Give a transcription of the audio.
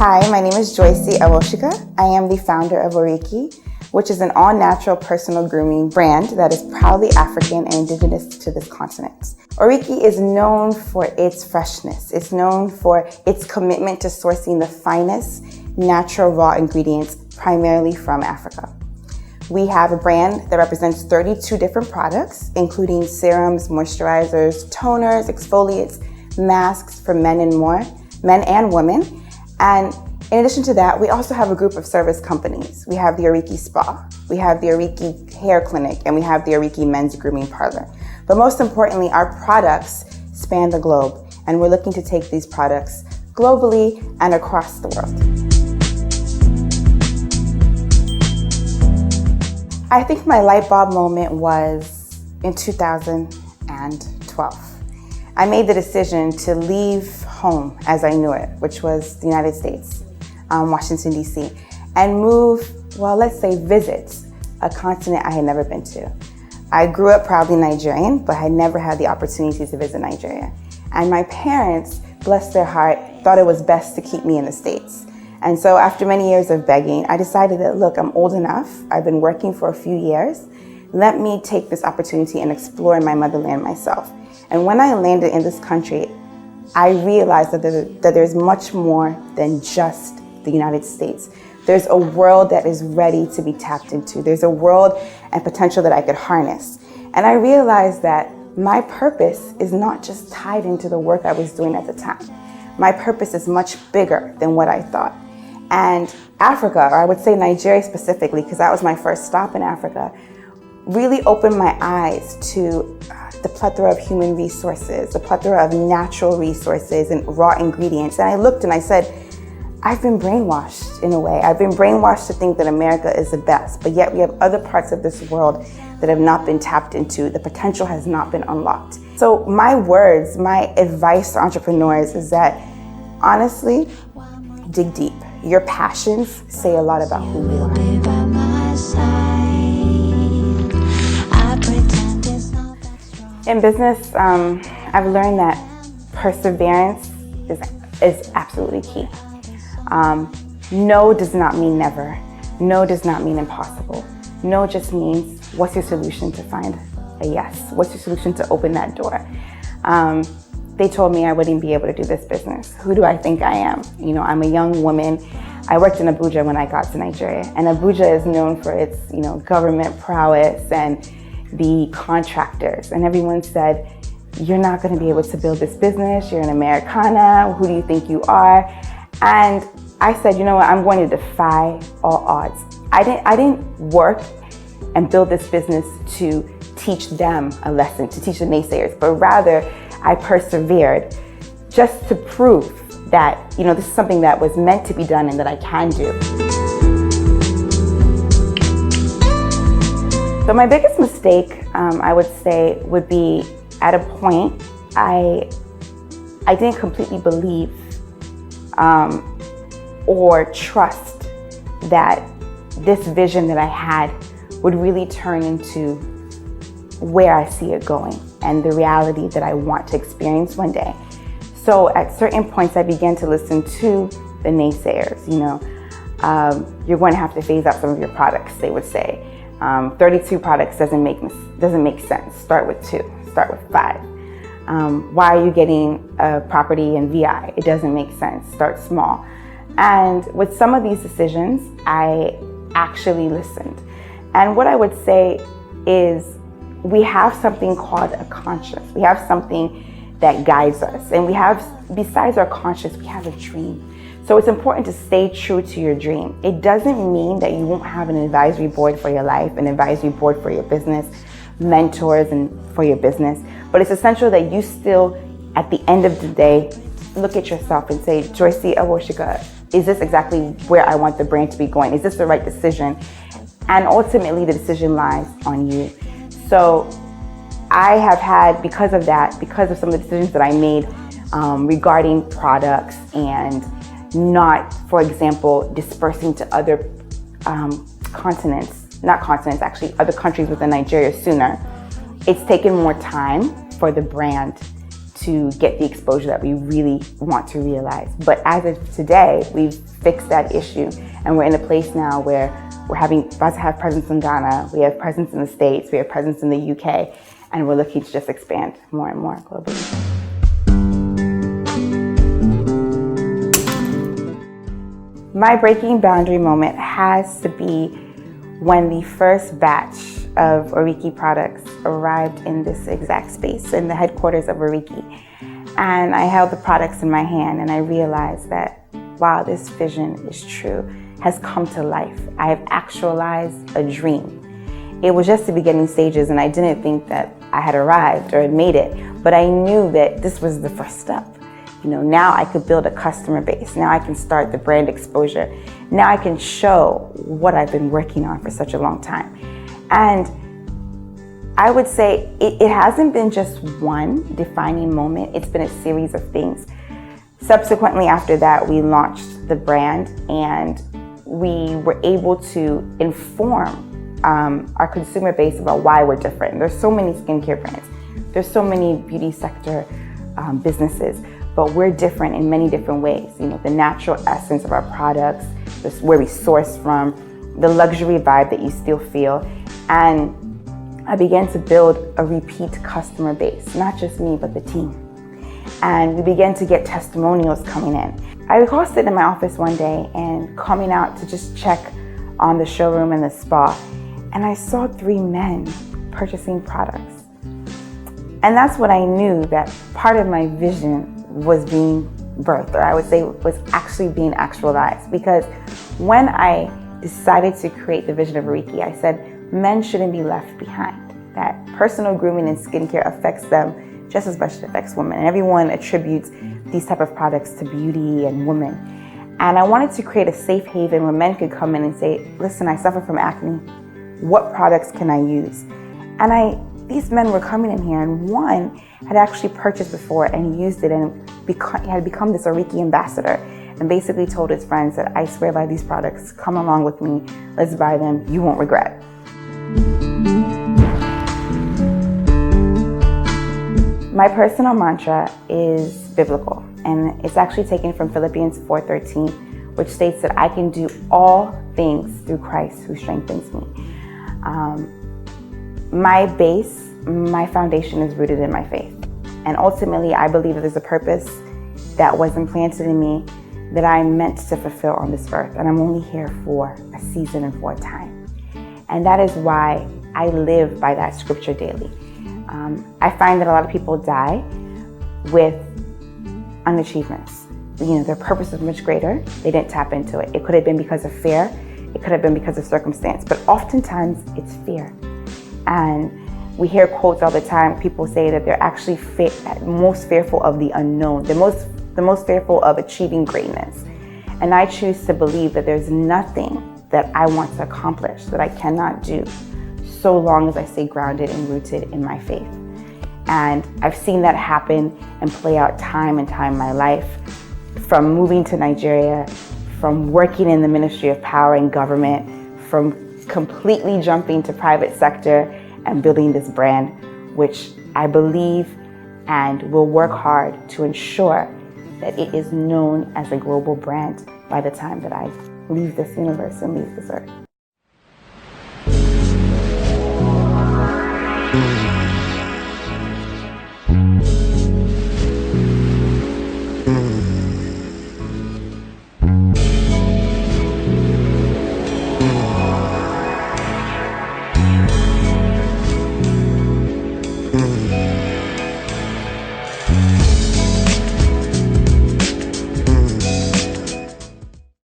Hi, my name is Joycee Awosika. I am the founder of Oriki, which is an all-natural personal grooming brand that is proudly African and indigenous to this continent. Oriki is known for its freshness. It's known for its commitment to sourcing the finest natural raw ingredients, primarily from Africa. We have a brand that represents 32 different products, including serums, moisturizers, toners, exfoliates, masks for men and more, men and women. And in addition to that, we also have a group of service companies. We have the Oriki Spa, we have the Oriki Hair Clinic, and we have the Oriki Men's Grooming Parlor. But most importantly, our products span the globe, and we're looking to take these products globally and across the world. I think my light bulb moment was in 2012. I made the decision to leave home as I knew it, which was the United States, Washington, D.C., and move, well, let's say visit a continent I had never been to. I grew up proudly Nigerian, but had never had the opportunity to visit Nigeria. And my parents, bless their heart, thought it was best to keep me in the States. And so after many years of begging, I decided that, look, I'm old enough. I've been working for a few years. Let me take this opportunity and explore my motherland myself. And when I landed in this country, I realized that there's much more than just the United States. There's a world that is ready to be tapped into. There's a world and potential that I could harness. And I realized that my purpose is not just tied into the work I was doing at the time. My purpose is much bigger than what I thought. And Africa, or I would say Nigeria specifically, because that was my first stop in Africa, really opened my eyes to the plethora of human resources, the plethora of natural resources and raw ingredients. And I looked and I said, I've been brainwashed in a way. I've been brainwashed to think that America is the best, but yet we have other parts of this world that have not been tapped into. The potential has not been unlocked. So my words, my advice to entrepreneurs is that, honestly, dig deep. Your passions say a lot about who you are. In business, I've learned that perseverance is absolutely key. No does not mean never. No does not mean impossible. No just means, what's your solution to find a yes? What's your solution to open that door? They told me I wouldn't be able to do this business. Who do I think I am? You know, I'm a young woman. I worked in Abuja when I got to Nigeria, and Abuja is known for its, government prowess and the contractors. And everyone said, you're not going to be able to build this business. You're an Americana. Who do you think you are? And I said, you know what? I'm going to defy all odds. I didn't work and build this business to teach them a lesson, to teach the naysayers, but rather I persevered just to prove that, this is something that was meant to be done and that I can do. So my biggest mistake, I would say, would be at a point, I didn't completely believe or trust that this vision that I had would really turn into where I see it going and the reality that I want to experience one day. So at certain points, I began to listen to the naysayers. You're going to have to phase out some of your products, they would say. 32 products doesn't make sense. Start with 2, start with 5. Why are you getting a property in VI? It doesn't make sense. Start small. And with some of these decisions, I actually listened. And what I would say is we have something called a conscience. We have something that guides us. And we have, besides our conscience, we have a dream. So it's important to stay true to your dream. It doesn't mean that you won't have an advisory board for your life, an advisory board for your business, mentors and for your business. But it's essential that you still, at the end of the day, look at yourself and say, Joycee Awosika, is this exactly where I want the brand to be going? Is this the right decision? And ultimately, the decision lies on you. So I have had, because of some of the decisions that I made regarding products and not, for example, dispersing to other other countries within Nigeria sooner, it's taken more time for the brand to get the exposure that we really want to realize. But as of today, we've fixed that issue, and we're in a place now where we're about to have presence in Ghana, we have presence in the States, we have presence in the UK, and we're looking to just expand more and more globally. My breaking boundary moment has to be when the first batch of Oriki products arrived in this exact space, in the headquarters of Oriki. And I held the products in my hand and I realized that, wow, this vision is true, has come to life. I have actualized a dream. It was just the beginning stages and I didn't think that I had arrived or had made it, but I knew that this was the first step. Now I could build a customer base. Now I can start the brand exposure. Now I can show what I've been working on for such a long time. And I would say it hasn't been just one defining moment. It's been a series of things. Subsequently after that, we launched the brand and we were able to inform our consumer base about why we're different. There's so many skincare brands. There's so many beauty sector businesses. But we're different in many different ways. The natural essence of our products, where we source from, the luxury vibe that you still feel. And I began to build a repeat customer base, not just me, but the team. And we began to get testimonials coming in. I recall sitting in my office one day and coming out to just check on the showroom and the spa. And I saw 3 men purchasing products. And that's when I knew that part of my vision was being birthed, or I would say was actually being actualized. Because when I decided to create the vision of Oriki, I said men shouldn't be left behind. That personal grooming and skincare affects them just as much as it affects women. And everyone attributes these type of products to beauty and women. And I wanted to create a safe haven where men could come in and say, listen, I suffer from acne. What products can I use? And these men were coming in here, and one had actually purchased before and used it and had become this Oriki ambassador, and basically told his friends that I swear by these products, come along with me, let's buy them, you won't regret. My personal mantra is biblical, and it's actually taken from Philippians 4:13, which states that I can do all things through Christ who strengthens me. My base, my foundation is rooted in my faith. And ultimately, I believe that there's a purpose that was implanted in me that I'm meant to fulfill on this earth. And I'm only here for a season and for a time. And that is why I live by that scripture daily. I find that a lot of people die with unachievements. Their purpose was much greater. They didn't tap into it. It could have been because of fear. It could have been because of circumstance. But oftentimes, it's fear. And we hear quotes all the time. People say that they're actually most fearful of the unknown. The most fearful of achieving greatness. And I choose to believe that there's nothing that I want to accomplish that I cannot do, so long as I stay grounded and rooted in my faith. And I've seen that happen and play out time and time in my life, from moving to Nigeria, from working in the Ministry of Power and Government, from completely jumping to private sector and building this brand, which I believe and will work hard to ensure that it is known as a global brand by the time that I leave this universe and leave this earth.